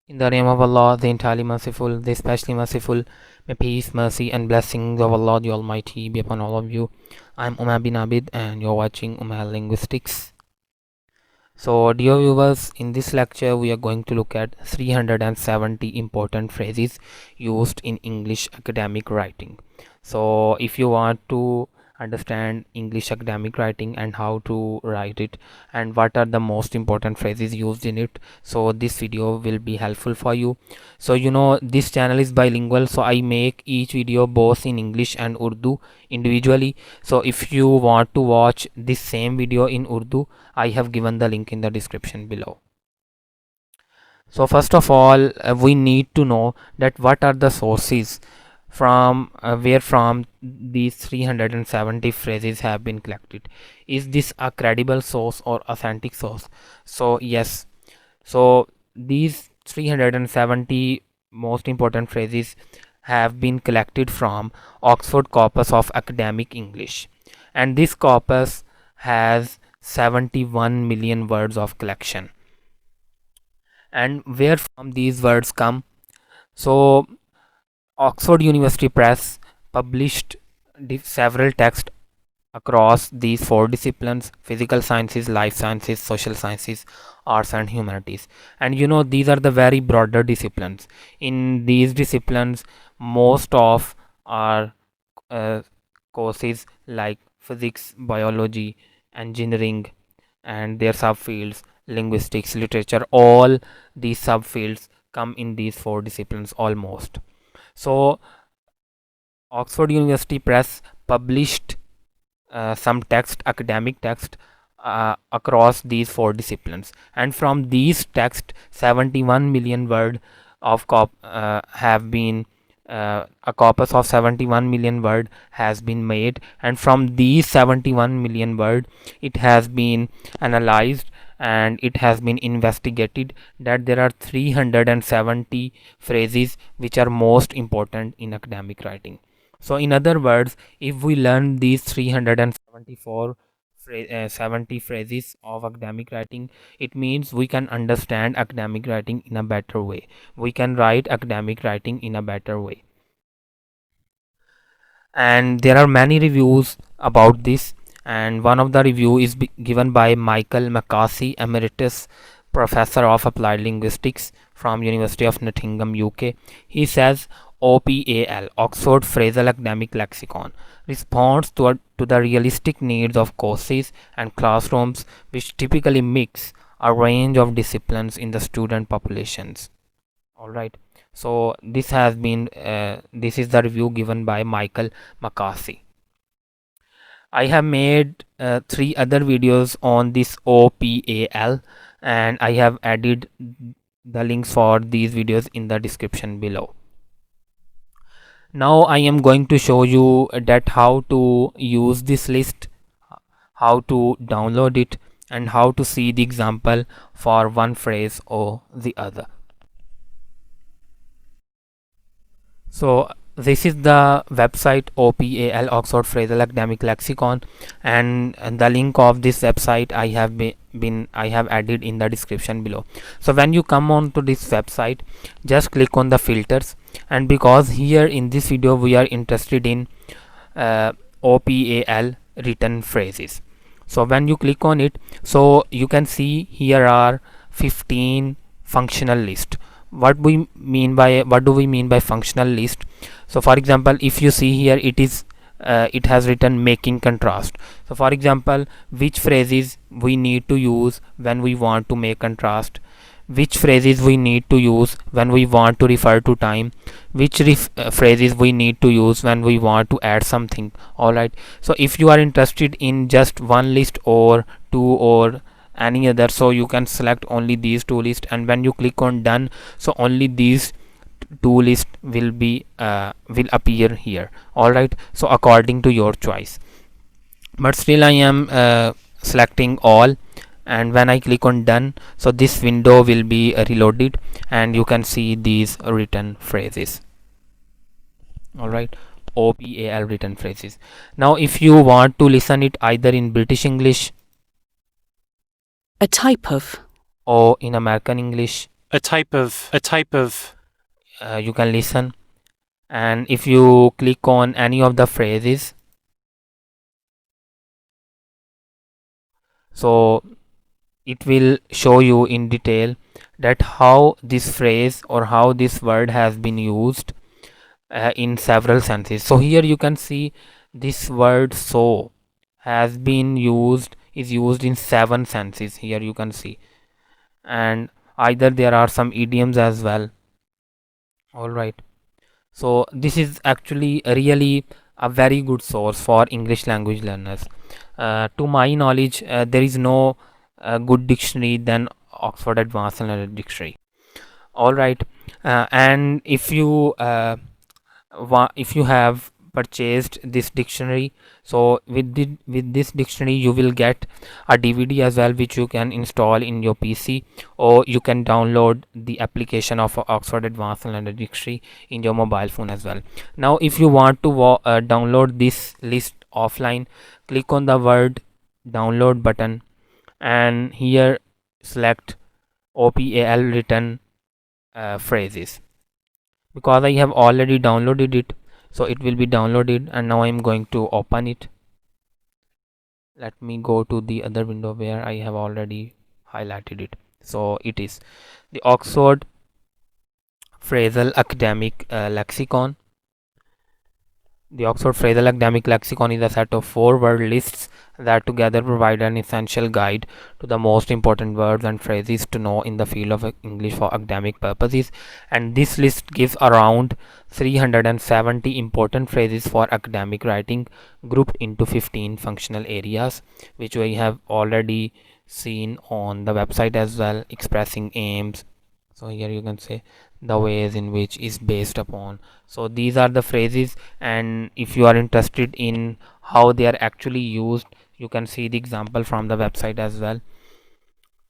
In the name of Allah, the entirely merciful, the especially merciful, may peace, mercy, and blessings of Allah the Almighty be upon all of you. I'm Umar bin Abid, and you're watching Umar Linguistics. So, dear viewers, in this lecture, we are going to look at 370 important phrases used in English academic writing. So, if you want to understand English academic writing and how to write it and what are the most important phrases used in it, so this video will be helpful for you. So, this channel is bilingual, so I make each video both in English and Urdu individually. So, if you want to watch this same video in Urdu, I have given the link in the description below. So first of all, we need to know that what are the sources from where from these 370 phrases have been collected. Is this a credible source or authentic source? So yes, so these 370 most important phrases have been collected from Oxford Corpus of Academic English, and this corpus has 71 million words of collection. And where from these words come? So Oxford University Press published several texts across these four disciplines: physical sciences, life sciences, social sciences, arts and humanities. And these are the very broader disciplines. In these disciplines, most of our courses like physics, biology, engineering, and their subfields, linguistics, literature, all these subfields come in these four disciplines almost. So Oxford University Press published some text, academic text, across these four disciplines, and from these text 71 million word of have been a corpus of 71 million word has been made, and from these 71 million word it has been analyzed and it has been investigated that there are 370 phrases which are most important in academic writing. So in other words, if we learn these 374 70 phrases of academic writing, it means we can understand academic writing in a better way. We can write academic writing in a better way. And there are many reviews about this, and one of the review is given by Michael McCarthy, Emeritus Professor of Applied Linguistics from University of Nottingham, UK. He says OPAL, Oxford Phrasal Academic Lexicon, responds to the realistic needs of courses and classrooms which typically mix a range of disciplines in the student populations. All right, so this is the review given by Michael McCarthy. I have made 3 other videos on this OPAL, and I have added the links for these videos in the description below. Now I am going to show you that how to use this list, how to download it, and how to see the example for one phrase or the other. So this is the website OPAL, Oxford Phrasal Academic Lexicon, and the link of this website I have added in the description below. So when you come on to this website, just click on the filters, and because here in this video we are interested in OPAL written phrases. So when you click on it, so you can see here are 15 functional list. What do we mean by functional list? So for example, if you see here, it has written making contrast. So for example, which phrases we need to use when we want to make contrast, which phrases we need to use when we want to refer to time, which phrases we need to use when we want to add something. All right, so if you are interested in just one list or two or any other, so you can select only these two lists, and when you click on done, so only these two lists will appear here. All right, so according to your choice, but still I am selecting all, and when I click on done, so this window will be reloaded and you can see these written phrases. All right, OPAL written phrases. Now if you want to listen it either in British English, a type of, or in American English, You can listen, and if you click on any of the phrases, so it will show you in detail that how this phrase or how this word has been used in several senses. So here you can see this word so has been used, is used in 7 senses. Here you can see, and either there are some idioms as well. All right, so this is actually really a very good source for English language learners. To my knowledge, there is no good dictionary than Oxford Advanced Learner Dictionary. All right, and if you have purchased this dictionary, so with this dictionary you will get a DVD as well, which you can install in your PC, or you can download the application of Oxford Advanced Learner Dictionary in your mobile phone as well. Now if you want to download this list offline, click on the word download button, and here select OPAL written phrases. Because I have already downloaded it, so it will be downloaded, and now I'm going to open it. Let me go to the other window where I have already highlighted it. So it is the Oxford Phrasal Academic Lexicon. The Oxford Phrasal Academic Lexicon is a set of 4 word lists that together provide an essential guide to the most important words and phrases to know in the field of English for academic purposes. And this list gives around 370 important phrases for academic writing, grouped into 15 functional areas, which we have already seen on the website as well, expressing aims. So here you can say the ways in which is based upon. So these are the phrases, and if you are interested in how they are actually used, you can see the example from the website as well.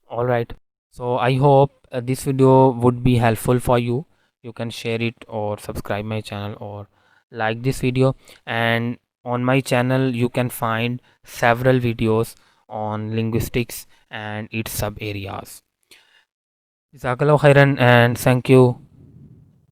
All right, so I hope this video would be helpful for you. You can share it or subscribe my channel or like this video, and on my channel you can find several videos on linguistics and its sub areas. Jazakallah khairan, and thank you.